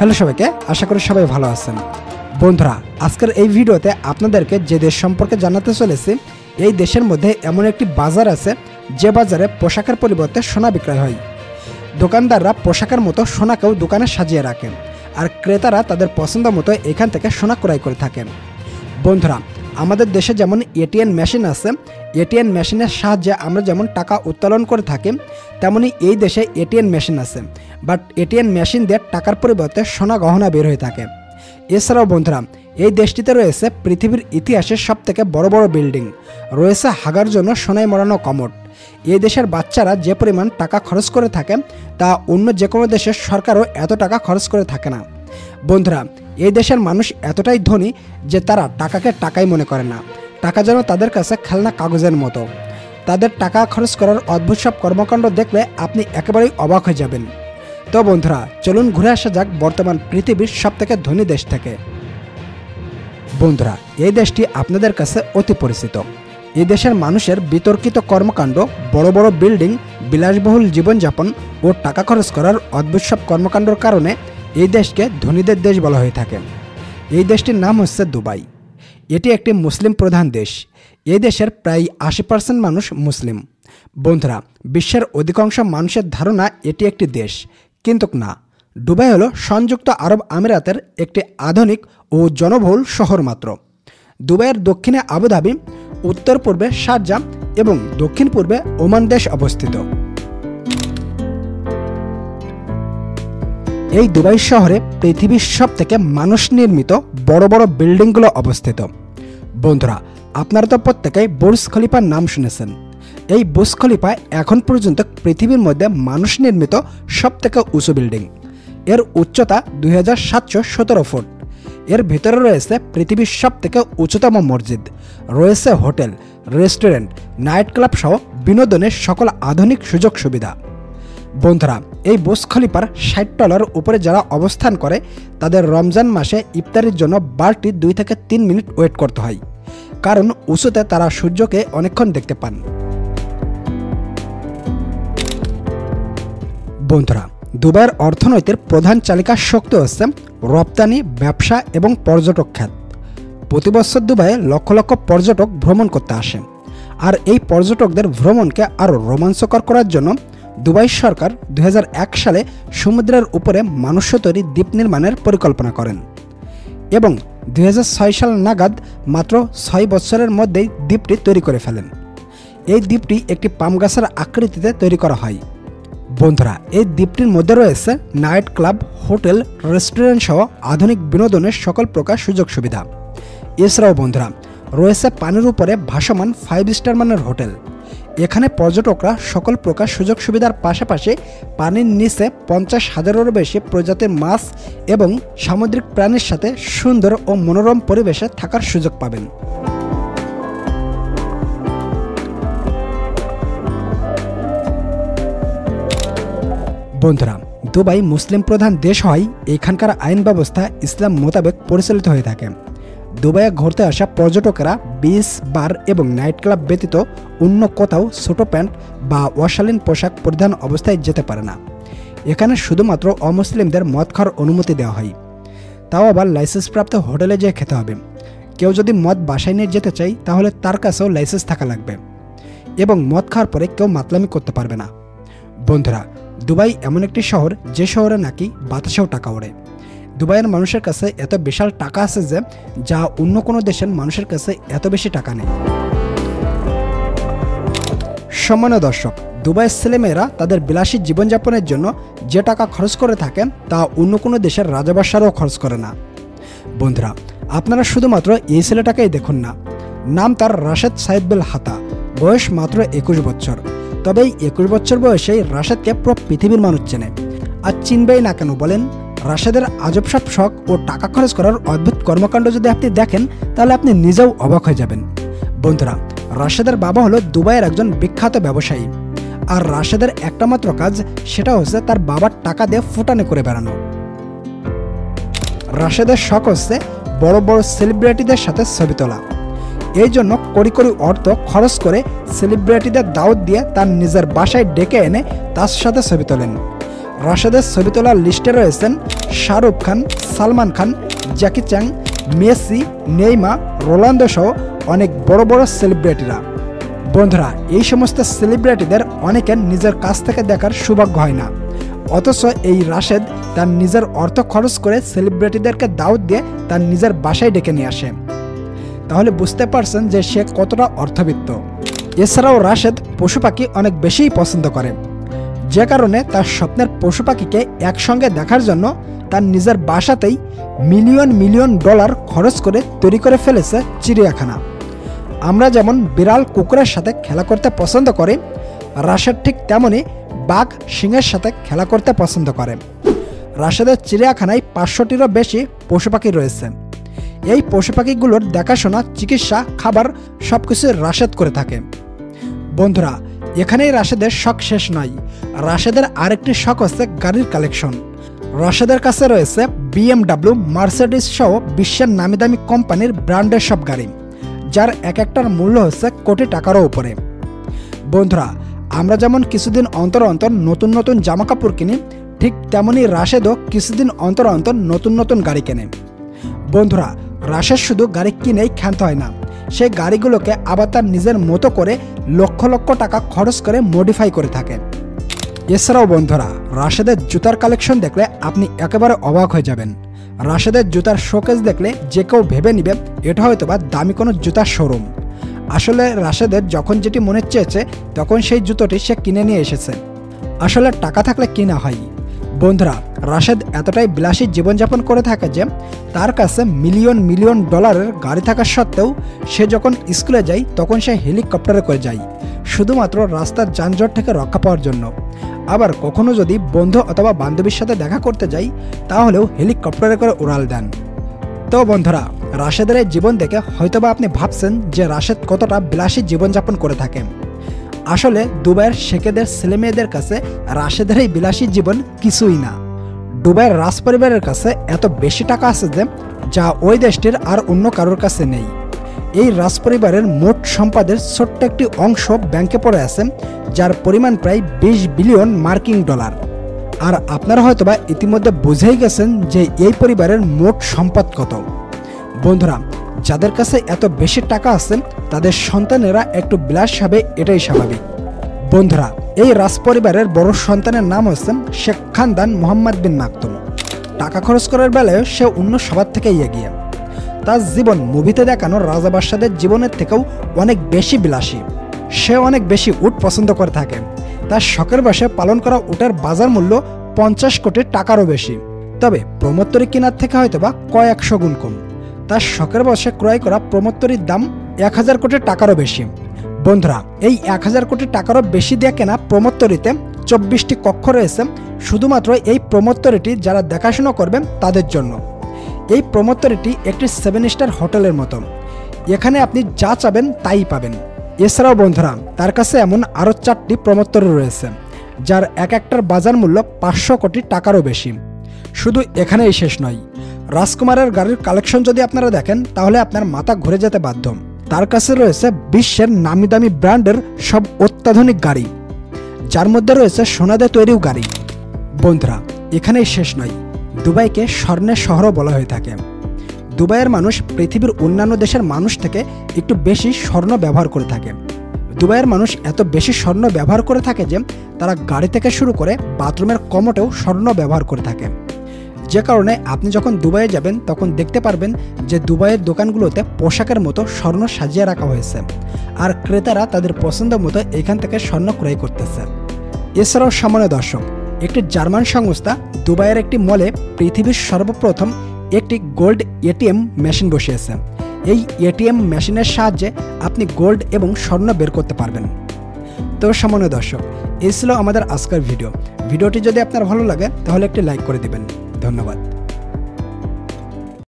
Hello সবাইকে, আশা করি সবাই ভালো আছেন। বন্ধুরা, আজকের এই ভিডিওতে আপনাদেরকে যে দেশ সম্পর্কে জানাতে চলেছি, এই দেশের মধ্যে এমন একটি বাজার আছে যে বাজারে পোশাকের পরিবর্তে সোনা বিক্রয় হয়। দোকানদাররা পোশাকের মতো সোনাকেও দোকানে সাজিয়ে রাখেন, আর ক্রেতারা তাদের পছন্দ মতো এখান থেকে সোনা ক্রয় করে থাকেন। বন্ধুরা, আমাদের দেশে যেমন এটিএম মেশিন আছে, এটিএম মেশিনের সাহায্যে আমরা যেমন টাকা উত্তোলন করে থাকি, তেমনি এই দেশে এটিএম মেশিন আছে, বাট এটিএম মেশিন দিয়ে টাকার পরিবর্তে সোনা গহনা বের হয়ে থাকে। এছাড়াও বন্ধুরা, এই দেশটিতে রয়েছে পৃথিবীর ইতিহাসের সবথেকে বড় বড় বিল্ডিং, রয়েছে হাগার জন্য সোনায় মোড়ানো কমোড। এই দেশের বাচ্চারা যে পরিমাণ টাকা খরচ করে থাকে, তা অন্য যে কোনো দেশের সরকারও এত টাকা খরচ করে থাকে না। বন্ধুরা, এই দেশের মানুষ এতটাই ধনী যে তারা টাকাকে টাকাই মনে করে না, টাকা যেন তাদের কাছে খেলনা কাগজের মতো। তাদের টাকা খরচ করার অদ্ভুত সব কর্মকাণ্ড দেখলে আপনি একেবারেই অবাক হয়ে যাবেন। তো বন্ধুরা, চলুন ঘুরে আসা যাক বর্তমান পৃথিবীর সবথেকে ধনী দেশ থেকে। বন্ধুরা, এই দেশটি আপনাদের কাছে অতি পরিচিত। এই দেশের মানুষের বিতর্কিত কর্মকাণ্ড, বড় বড় বিল্ডিং, বিলাসবহুল জীবনযাপন ও টাকা খরচ করার অদ্ভুত সব কর্মকাণ্ডের কারণে এই দেশকে ধনীদের দেশ বলা হয়ে থাকে। এই দেশটির নাম হচ্ছে দুবাই। এটি একটি মুসলিম প্রধান দেশ। এই দেশের প্রায় 80% মানুষ মুসলিম। বন্ধুরা, বিশ্বের অধিকাংশ মানুষের ধারণা এটি একটি দেশ, কিন্তু না। দুবাই হলো সংযুক্ত আরব আমিরাতের একটি আধুনিক ও জনবহুল শহর মাত্র। দুবাইয়ের দক্ষিণে আবুধাবি, উত্তর পূর্বে শারজাহ এবং দক্ষিণ পূর্বে ওমান দেশ অবস্থিত। এই দুবাই শহরে পৃথিবীর সবথেকে মানুষ নির্মিত বড় বড় বিল্ডিংগুলো অবস্থিত। বন্ধুরা, আপনারা তো প্রত্যেকেই বুর্জ খলিফার নাম শুনেছেন। এই বুর্জ খলিফা এখন পর্যন্ত পৃথিবীর মধ্যে মানুষ নির্মিত সবথেকে উঁচু বিল্ডিং। এর উচ্চতা 2717 ফুট। এর ভিতরে রয়েছে পৃথিবীর সবথেকে উচ্চতম মসজিদ, রয়েছে হোটেল, রেস্টুরেন্ট, নাইট ক্লাব সহ বিনোদনের সকল আধুনিক সুযোগ সুবিধা। বন্ধুরা, এই বুর্জ খলিফার 60 তলার উপরে যারা অবস্থান করে, তাদের রমজান মাসে ইফতারির জন্য বাড়তি 2 থেকে 3 মিনিট ওয়েট করতে হয়, কারণ উঁচুতে তারা সূর্যকে অনেকক্ষণ দেখতে পান। বন্ধুরা, দুবাইয়ের অর্থনৈতিক প্রধান চালিকা শক্তি হচ্ছে রপ্তানি, ব্যবসা এবং পর্যটক খাত। প্রতি বছর দুবাইয়ে লক্ষ লক্ষ পর্যটক ভ্রমণ করতে আসে, আর এই পর্যটকদের ভ্রমণকে আরও রোমাঞ্চকর করার জন্য দুবাই সরকার 2001 সালে সমুদ্রের উপরে মানুষ তৈরি দ্বীপ নির্মাণের পরিকল্পনা করেন এবং 2006 সাল নাগাদ মাত্র 6 বছরের মধ্যেই দ্বীপটি তৈরি করে ফেলেন। এই দ্বীপটি একটি পাম গাছের আকৃতিতে তৈরি করা হয়। বন্ধুরা, এই দ্বীপটির মধ্যে রয়েছে নাইট ক্লাব, হোটেল, রেস্টুরেন্ট সহ আধুনিক বিনোদনের সকল প্রকার সুযোগ সুবিধা। এছাড়াও বন্ধুরা, রয়েছে পানির উপরে ভাসমান 5 স্টার মানের হোটেল। এখানে পর্যটকরা সকল প্রকার সুযোগ সুবিধার পাশাপাশি পানির নিচে 50,000-এরও বেশি প্রজাতির মাছ এবং সামুদ্রিক প্রাণীর সাথে সুন্দর ও মনোরম পরিবেশে থাকার সুযোগ পাবেন। বন্ধুরা, দুবাই মুসলিম প্রধান দেশ হয় এখানকার আইন ব্যবস্থা ইসলাম মোতাবেক পরিচালিত হয়ে থাকে। দুবাইয়ে ঘুরতে আসা পর্যটকেরা বিচ, বার এবং নাইট ক্লাব ব্যতীত অন্য কোথাও ছোট প্যান্ট বা অশালীন পোশাক পরিধান অবস্থায় যেতে পারে না। এখানে শুধুমাত্র অমুসলিমদের মদ খাওয়ার অনুমতি দেওয়া হয়, তাও আবার লাইসেন্সপ্রাপ্ত হোটেলে যেয়ে খেতে হবে। কেউ যদি মদ বাসায় নিয়ে যেতে চায়, তাহলে তার কাছেও লাইসেন্স থাকা লাগবে এবং মদ খাওয়ার পরে কেউ মাতলামি করতে পারবে না। বন্ধুরা, দুবাই এমন একটি শহর যে শহরে নাকি বাতাসেও টাকা ওড়ে। দুবাইয়ের মানুষের কাছে এত বিশাল টাকা আছে যে যা অন্য কোনো দেশের মানুষের কাছে এত বেশি টাকা নেই। সম্মানীয় দর্শক, দুবাইয়ের ছেলেমেয়েরা তাদের বিলাসী জীবনযাপনের জন্য যে টাকা খরচ করে থাকেন, তা অন্য কোনো দেশের রাজাবাসারও খরচ করে না। বন্ধুরা, আপনারা শুধুমাত্র এই ছেলেটাকেই দেখুন না। নাম তার রাশেদ সাইদ বিল হাতা, বয়স মাত্র 21 বছর। তবে এই 21 বছর বয়সেই রাশেদকে পুরো পৃথিবীর মানুষ চেনে। আর চিনবেই না কেন বলেন? রাশেদের আজব সব শখ ও টাকা খরচ করার অদ্ভুত কর্মকাণ্ড যদি আপনি দেখেন, তাহলে আপনি নিজেও অবাক হয়ে যাবেন। বন্ধুরা, রাশেদের বাবা হলো দুবাইয়ের একজন বিখ্যাত ব্যবসায়ী, আর রাশেদের একটা মাত্র কাজ, সেটা হচ্ছে তার বাবার টাকা দিয়ে ফুটানি করে বেড়ানো। রাশেদের শখ হচ্ছে বড় বড় সেলিব্রিটিদের সাথে ছবি তোলা। এই জন্য কোটি কোটি অর্থ খরচ করে সেলিব্রিটিদের দাওয়াত দিয়ে তার নিজের বাসায় ডেকে এনে তার সাথে ছবি তোলেন। রাশেদের ছবি তোলার লিস্টে রয়েছেন শাহরুখ খান, সালমান খান, জ্যাকি চ্যাং, মেসি, নেইমার, রোনালদো সহ অনেক বড় বড় সেলিব্রিটিরা। বন্ধুরা, এই সমস্ত সেলিব্রিটিদের অনেকের নিজের কাছ থেকে দেখার সৌভাগ্য হয় না, অথচ এই রাশেদ তার নিজের অর্থ খরচ করে সেলিব্রিটিদেরকে দাওয়াত দিয়ে তার নিজের বাসায় ডেকে নিয়ে আসে। তাহলে বুঝতে পারছেন যে সে কতটা অর্থবিত্ত। এছাড়াও রাশেদ পশু পাখি অনেক বেশিই পছন্দ করে, যে কারণে তার স্বপ্নের পশু পাখিকে একসঙ্গে দেখার জন্য তার নিজের বাসাতেই মিলিয়ন মিলিয়ন ডলার খরচ করে তৈরি করে ফেলেছে চিড়িয়াখানা। আমরা যেমন বিড়াল কুকুরের সাথে খেলা করতে পছন্দ করি, রাশেদ ঠিক তেমনই বাঘ সিংহের সাথে খেলা করতে পছন্দ করে। রাশেদের চিড়িয়াখানায় 500টিরও বেশি পশু পাখি রয়েছে। এই পশু পাখিগুলোর দেখাশোনা, চিকিৎসা, খাবার সবকিছু রাশেদ করে থাকে। বন্ধুরা, এখানেই রাশেদের শখ শেষ নয়। রাশেদের আরেকটি শখ হচ্ছে গাড়ির কালেকশন। রাশেদের কাছে রয়েছে BMW, মার্সিডিজ সহ বিশ্বের নামি দামি কোম্পানির ব্র্যান্ডের সব গাড়ি, যার এক একটার মূল্য হচ্ছে কোটি টাকারও উপরে। বন্ধুরা, আমরা যেমন কিছুদিন অন্তর অন্তর নতুন নতুন জামা কাপড় কিনি, ঠিক তেমনই রাশেদও কিছুদিন অন্তর অন্তর নতুন নতুন গাড়ি কেনে। বন্ধুরা, রাশেদ শুধু গাড়ি কিনেই ক্ষান্ত হয় না, সেই গাড়িগুলোকে আবার তার নিজের মতো করে লক্ষ লক্ষ টাকা খরচ করে মডিফাই করে থাকে। এছাড়াও বন্ধুরা, রাশেদের জুতার কালেকশন দেখলে আপনি একেবারে অবাক হয়ে যাবেন। রাশেদের জুতার শোকেস দেখলে যে কেউ ভেবে নিবে এটা হয়তো বা দামি কোনো জুতার শোরুম। আসলে রাশেদের যখন যেটি মনে চেয়েছে তখন সেই জুতোটি সে কিনে নিয়ে এসেছে। আসলে টাকা থাকলে কিনা হয়। বন্ধুরা, রাশেদ এতটাই বিলাসী জীবনযাপন করে থাকে যে তার কাছে মিলিয়ন মিলিয়ন ডলারের গাড়ি থাকা সত্ত্বেও সে যখন স্কুলে যায় তখন সে হেলিকপ্টারে করে যায়, শুধুমাত্র রাস্তার যানজট থেকে রক্ষা পাওয়ার জন্য। আবার কখনো যদি বন্ধু অথবা বান্ধবীর সাথে দেখা করতে যাই তাহলেও হেলিকপ্টারে করে উড়াল দেন। তো বন্ধুরা, রাশেদের এই জীবন দেখে হয়তোবা আপনি ভাবছেন যে রাশেদ কতটা বিলাসী জীবনযাপন করে থাকেন। আসলে দুবাইয়ের শেখেদের ছেলেমেয়েদের কাছে রাশেদের এই বিলাসী জীবন কিছুই না। দুবাইয়ের রাজপরিবারের কাছে এত বেশি টাকা আছে যে যা ওই দেশটির আর অন্য কারোর কাছে নেই। এই রাজপরিবারের মোট সম্পদের ছোট্ট একটি অংশ ব্যাংকে পড়ে আছে, যার পরিমাণ প্রায় 20 বিলিয়ন মার্কিন ডলার। আর আপনারা হয়তোবা ইতিমধ্যে বুঝেই গেছেন যে এই পরিবারের মোট সম্পদ কত। বন্ধুরা, যাদের কাছে এত বেশি টাকা আছে তাদের সন্তানেরা একটু বিলাস হবে, এটাই স্বাভাবিক। বন্ধুরা, এই রাজপরিবারের বড় সন্তানের নাম হচ্ছে শেখ খানদান মোহাম্মদ বিন মাকতুম। টাকা খরচ করার বেলায় সে অন্য সবার থেকে এগিয়ে। তার জীবন মুভিতে দেখানো রাজা বাদশাদের জীবনের থেকেও অনেক বেশি বিলাসী। সে অনেক বেশি উট পছন্দ করে থাকে। তার শখের বশে পালন করা উটের বাজার মূল্য 50 কোটি টাকারও বেশি। তবে প্রমোত্তরী কেনার থেকে হয়তোবা কয়েকশো গুণ কম। তার শখের বশে ক্রয় করা প্রমোত্তরীর দাম 1000 কোটি টাকারও বেশি। বন্ধুরা, এই 1000 কোটি টাকারও বেশি দিয়ে কেনা প্রমোত্তরীতে 24টি কক্ষ রয়েছে, শুধুমাত্র এই প্রমোত্তরীটি যারা দেখাশোনা করবেন তাদের জন্য। এই প্রমোত্তরীটি একটি 7 স্টার হোটেলের মতো। এখানে আপনি যা চাবেন তাই পাবেন। এছাড়াও বন্ধুরা, তার কাছে এমন আরও 4টি প্রমোত্তরী রয়েছে, যার এক একটার বাজার মূল্য 500 কোটি টাকারও বেশি। শুধু এখানেই শেষ নয়, রাজকুমারের গাড়ির কালেকশন যদি আপনারা দেখেন তাহলে আপনার মাথা ঘুরে যেতে বাধ্য। তার কাছে রয়েছে বিশ্বের নামি দামি ব্র্যান্ডের সব অত্যাধুনিক গাড়ি, যার মধ্যে রয়েছে সোনা দিয়ে তৈরিও গাড়ি। বন্ধুরা, এখানেই শেষ নয়, দুবাইকে স্বর্ণের শহরও বলা হয়ে থাকে। দুবাইয়ের মানুষ পৃথিবীর অন্যান্য দেশের মানুষ থেকে একটু বেশি স্বর্ণ ব্যবহার করে থাকে। দুবাইয়ের মানুষ এত বেশি স্বর্ণ ব্যবহার করে থাকে যে তারা গাড়ি থেকে শুরু করে বাথরুমের কমোটেও স্বর্ণ ব্যবহার করে থাকে। যে কারণে আপনি যখন দুবাইয়ে যাবেন তখন দেখতে পারবেন যে দুবাইয়ের দোকানগুলোতে পোশাকের মতো স্বর্ণ সাজিয়ে রাখা হয়েছে, আর ক্রেতারা তাদের পছন্দ মতো এখান থেকে স্বর্ণ ক্রয় করতেছে। এছাড়াও সামান্য দর্শক, একটি জার্মান সংস্থা দুবাইয়ের একটি মলে পৃথিবীর সর্বপ্রথম একটি গোল্ড এটিএম মেশিন বসিয়েছে। এই এটিএম মেশিনের সাহায্যে আপনি গোল্ড এবং স্বর্ণ বের করতে পারবেন। তো সামান্য দর্শক, এই ছিল আমাদের আজকের ভিডিওটি যদি আপনার ভালো লাগে তাহলে একটি লাইক করে দিবেন। ধন্যবাদ।